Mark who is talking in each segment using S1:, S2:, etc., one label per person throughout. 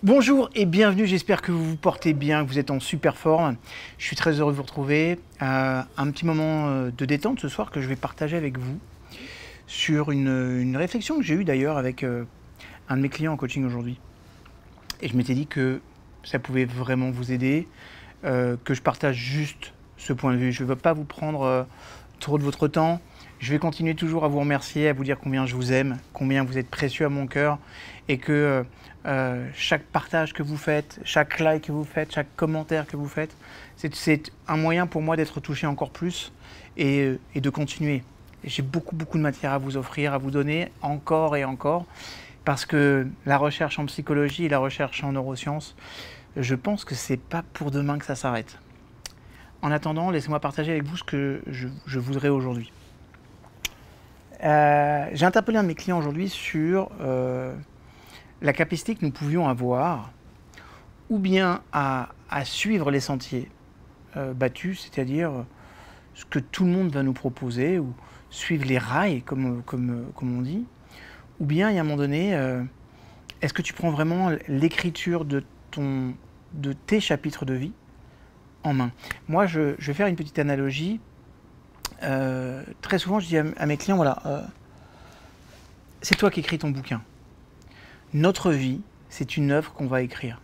S1: Bonjour et bienvenue, j'espère que vous vous portez bien, que vous êtes en super forme. Je suis très heureux de vous retrouver. Un petit moment de détente ce soir que je vais partager avec vous sur une réflexion que j'ai eue d'ailleurs avec un de mes clients en coaching aujourd'hui. Et je m'étais dit que ça pouvait vraiment vous aider, que je partage juste ce point de vue. Je ne veux pas vous prendre trop de votre temps. Je vais continuer toujours à vous remercier, à vous dire combien je vous aime, combien vous êtes précieux à mon cœur et que chaque partage que vous faites, chaque like que vous faites, chaque commentaire que vous faites, c'est un moyen pour moi d'être touché encore plus et de continuer. J'ai beaucoup de matière à vous offrir, à vous donner encore et encore parce que la recherche en psychologie et la recherche en neurosciences, je pense que c'est pas pour demain que ça s'arrête. En attendant, laissez-moi partager avec vous ce que je voudrais aujourd'hui. J'ai interpellé un de mes clients aujourd'hui sur la capacité que nous pouvions avoir ou bien à suivre les sentiers battus, c'est-à-dire ce que tout le monde va nous proposer, ou suivre les rails, comme on dit, ou bien, il y a un moment donné, est-ce que tu prends vraiment l'écriture de tes chapitres de vie en main? Moi, je vais faire une petite analogie. Très souvent, je dis à mes clients, voilà, c'est toi qui écris ton bouquin. Notre vie, c'est une œuvre qu'on va écrire.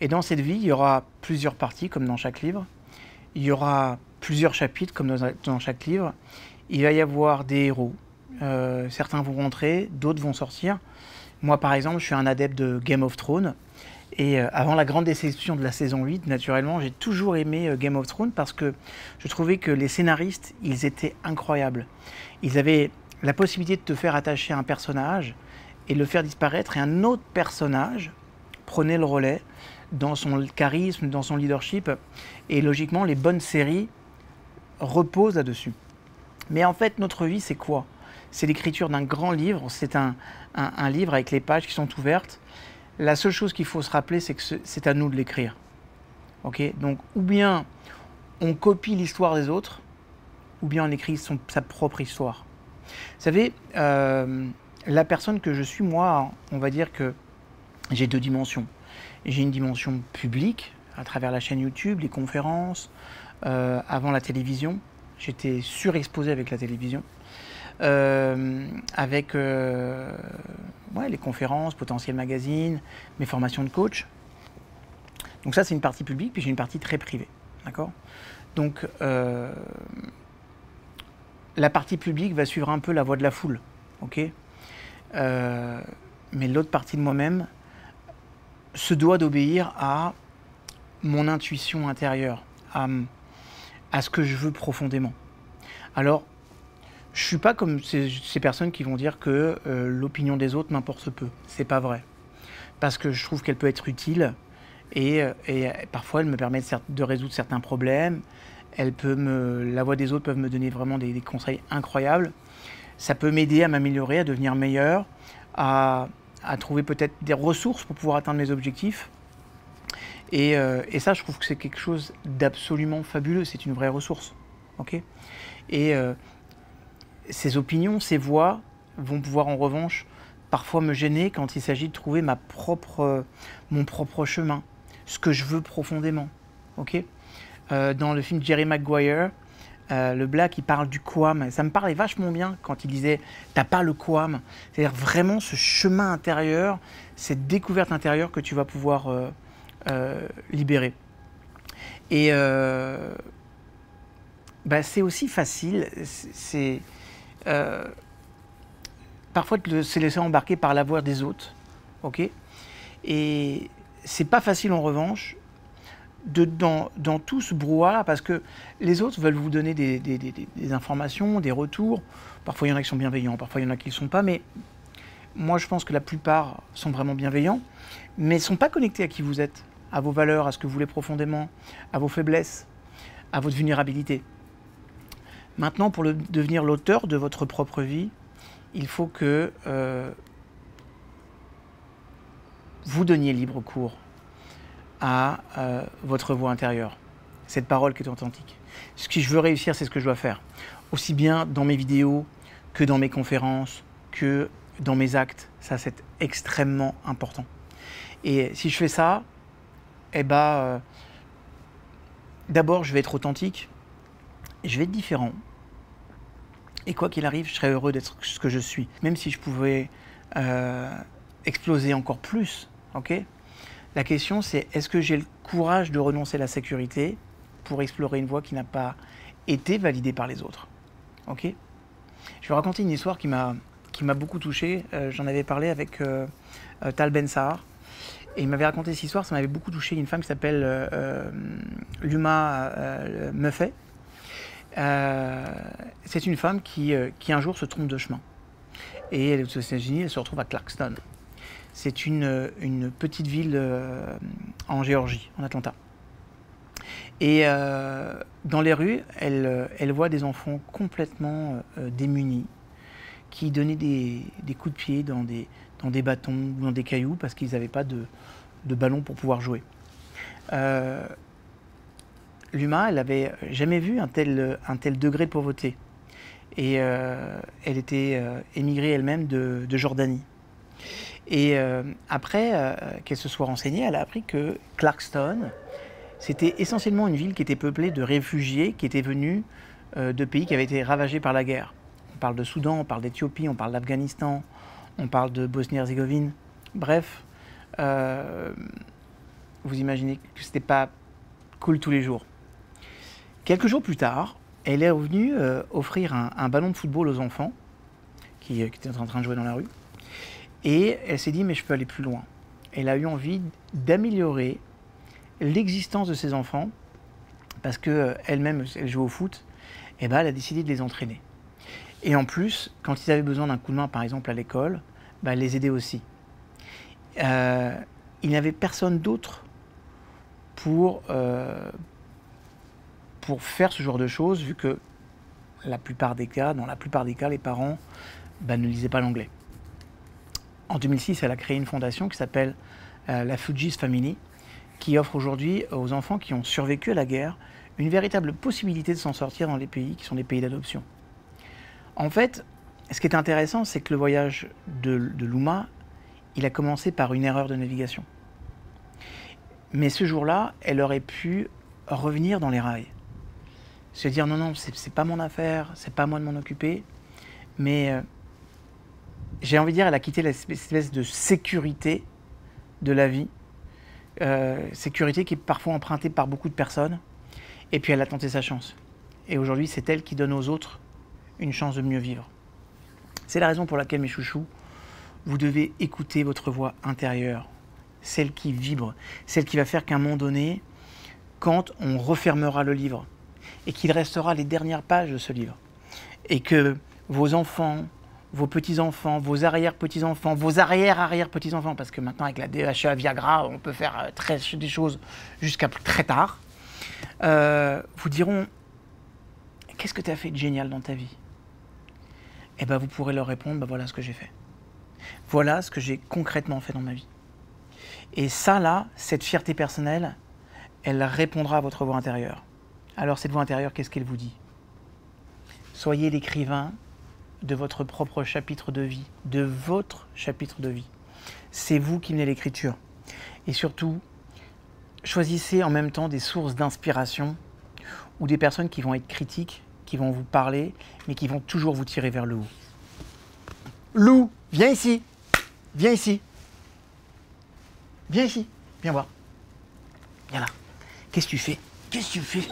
S1: Et dans cette vie, il y aura plusieurs parties, comme dans chaque livre. Il y aura plusieurs chapitres, comme dans chaque livre. Il va y avoir des héros. Certains vont rentrer, d'autres vont sortir. Moi, par exemple, je suis un adepte de Game of Thrones. Et avant la grande déception de la saison 8, naturellement, j'ai toujours aimé Game of Thrones parce que je trouvais que les scénaristes, ils étaient incroyables. Ils avaient la possibilité de te faire attacher à un personnage et le faire disparaître, et un autre personnage prenait le relais dans son charisme, dans son leadership. Et logiquement, les bonnes séries reposent là-dessus. Mais en fait, notre vie, c'est quoi? C'est l'écriture d'un grand livre. C'est un livre avec les pages qui sont ouvertes. La seule chose qu'il faut se rappeler, c'est que c'est à nous de l'écrire. Okay? Donc, ou bien on copie l'histoire des autres, ou bien on écrit sa propre histoire. Vous savez, la personne que je suis, moi, on va dire que j'ai deux dimensions. J'ai une dimension publique, à travers la chaîne YouTube, les conférences, avant la télévision. J'étais surexposé avec la télévision. Avec les conférences, Potentiel Magazine, mes formations de coach. Donc ça, c'est une partie publique, puis j'ai une partie très privée. D'accord? Donc, la partie publique va suivre un peu la voie de la foule. Ok? Mais l'autre partie de moi-même se doit d'obéir à mon intuition intérieure, à ce que je veux profondément. Alors, je ne suis pas comme ces personnes qui vont dire que l'opinion des autres m'importe peu. C'est pas vrai. Parce que je trouve qu'elle peut être utile et parfois elle me permet de résoudre certains problèmes. La voix des autres peuvent me donner vraiment des conseils incroyables. Ça peut m'aider à m'améliorer, à devenir meilleur, à trouver peut-être des ressources pour pouvoir atteindre mes objectifs. Et ça, je trouve que c'est quelque chose d'absolument fabuleux. C'est une vraie ressource. Okay? Et ces opinions, ces voix vont pouvoir en revanche parfois me gêner quand il s'agit de trouver mon propre chemin, ce que je veux profondément. Okay? Dans le film Jerry Maguire, le Black, il parle du quam. Ça me parlait vachement bien quand il disait « t'as pas le quam ». C'est-à-dire vraiment ce chemin intérieur, cette découverte intérieure que tu vas pouvoir libérer. Et c'est aussi facile, parfois de se laisser embarquer par la voix des autres. Okay? Et c'est pas facile en revanche dans tout ce brouhaha, parce que les autres veulent vous donner des informations, des retours. Parfois, il y en a qui sont bienveillants, parfois, il y en a qui ne le sont pas. Mais moi, je pense que la plupart sont vraiment bienveillants, mais ne sont pas connectés à qui vous êtes, à vos valeurs, à ce que vous voulez profondément, à vos faiblesses, à votre vulnérabilité. Maintenant, pour devenir l'auteur de votre propre vie, il faut que vous donniez libre cours à votre voix intérieure, cette parole qui est authentique. Si je veux réussir, c'est ce que je dois faire. Aussi bien dans mes vidéos, que dans mes conférences, que dans mes actes. Ça, c'est extrêmement important. Et si je fais ça, eh ben, d'abord, je vais être authentique, je vais être différent. Et quoi qu'il arrive, je serai heureux d'être ce que je suis. Même si je pouvais exploser encore plus, ok? La question, c'est est-ce que j'ai le courage de renoncer à la sécurité pour explorer une voie qui n'a pas été validée par les autres, ok? Je vais raconter une histoire qui m'a beaucoup touché. J'en avais parlé avec Tal Ben Sahar. Et il m'avait raconté cette histoire, ça m'avait beaucoup touché. Une femme qui s'appelle Luma Muffet. C'est une femme qui un jour se trompe de chemin. Et elle est aux États-Unis, elle se retrouve à Clarkston. C'est une petite ville en Géorgie, en Atlanta. Et dans les rues, elle voit des enfants complètement démunis, qui donnaient des coups de pied dans des bâtons ou dans des cailloux parce qu'ils n'avaient pas de ballon pour pouvoir jouer. Luma, elle n'avait jamais vu un tel degré de pauvreté. Et elle était émigrée elle-même de Jordanie. Et après qu'elle se soit renseignée, elle a appris que Clarkston, c'était essentiellement une ville qui était peuplée de réfugiés qui étaient venus de pays qui avaient été ravagés par la guerre. On parle de Soudan, on parle d'Éthiopie, on parle d'Afghanistan, on parle de Bosnie-Herzégovine. Bref, vous imaginez que c'était pas cool tous les jours. Quelques jours plus tard, elle est revenue offrir un ballon de football aux enfants qui étaient en train de jouer dans la rue. Et elle s'est dit, mais je peux aller plus loin. Elle a eu envie d'améliorer l'existence de ses enfants parce qu'elle-même, elle joue au foot, et ben, elle a décidé de les entraîner. Et en plus, quand ils avaient besoin d'un coup de main, par exemple à l'école, ben, elle les aidait aussi. Il n'y avait personne d'autre pour faire ce genre de choses, vu que dans la plupart des cas, les parents ne lisaient pas l'anglais. En 2006, elle a créé une fondation qui s'appelle la Fugees Family, qui offre aujourd'hui aux enfants qui ont survécu à la guerre une véritable possibilité de s'en sortir dans les pays qui sont des pays d'adoption. En fait, ce qui est intéressant, c'est que le voyage de Luma, il a commencé par une erreur de navigation. Mais ce jour-là, elle aurait pu revenir dans les rails. Se dire non, non, c'est pas mon affaire, c'est pas à moi de m'en occuper. Mais j'ai envie de dire, elle a quitté l'espèce de sécurité de la vie. Sécurité qui est parfois empruntée par beaucoup de personnes. Et puis elle a tenté sa chance. Et aujourd'hui, c'est elle qui donne aux autres une chance de mieux vivre. C'est la raison pour laquelle, mes chouchous, vous devez écouter votre voix intérieure, celle qui vibre, celle qui va faire qu'à un moment donné, quand on refermera le livre, et qu'il restera les dernières pages de ce livre, et que vos enfants, vos petits-enfants, vos arrière-petits-enfants, vos arrière-arrière-petits-enfants, parce que maintenant avec la DHA Viagra, on peut faire des choses jusqu'à très tard, vous diront « Qu'est-ce que tu as fait de génial dans ta vie ?» Et bien vous pourrez leur répondre « Voilà ce que j'ai fait. Voilà ce que j'ai concrètement fait dans ma vie. » Et ça là, cette fierté personnelle, elle répondra à votre voix intérieure. Alors cette voix intérieure, qu'est-ce qu'elle vous dit? Soyez l'écrivain de votre propre chapitre de vie, de votre chapitre de vie. C'est vous qui menez l'écriture. Et surtout, choisissez en même temps des sources d'inspiration ou des personnes qui vont être critiques, qui vont vous parler, mais qui vont toujours vous tirer vers le haut. Lou, viens ici. Viens ici. Viens ici. Viens voir. Viens là. Qu'est-ce que tu fais? Qu'est-ce que tu fais?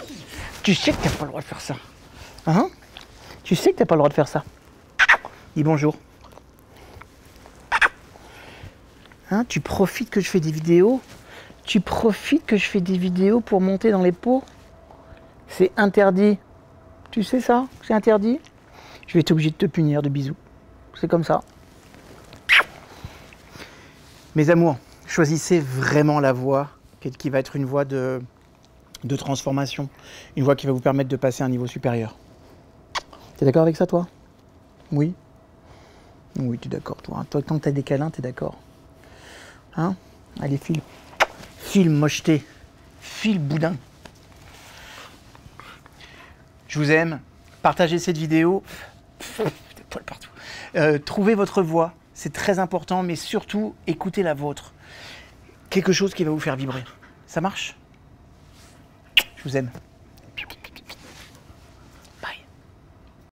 S1: Tu sais que tu n'as pas le droit de faire ça. Hein? Tu sais que tu n'as pas le droit de faire ça. Dis bonjour. Hein, tu profites que je fais des vidéos? Tu profites que je fais des vidéos pour monter dans les pots? C'est interdit. Tu sais ça? C'est interdit. Je vais être obligé de te punir de bisous. C'est comme ça. Mes amours, choisissez vraiment la voie qui va être une voie de transformation. Une voie qui va vous permettre de passer à un niveau supérieur. T'es d'accord avec ça, toi? Oui? Oui, t'es d'accord, toi. Toi, tant que t'as des câlins, t'es d'accord. Hein? Allez, file. File, mocheté. File, boudin. Je vous aime. Partagez cette vidéo. Des poils partout. Trouvez votre voix. C'est très important, mais surtout, écoutez la vôtre. quelque chose qui va vous faire vibrer. Ça marche? Je vous aime.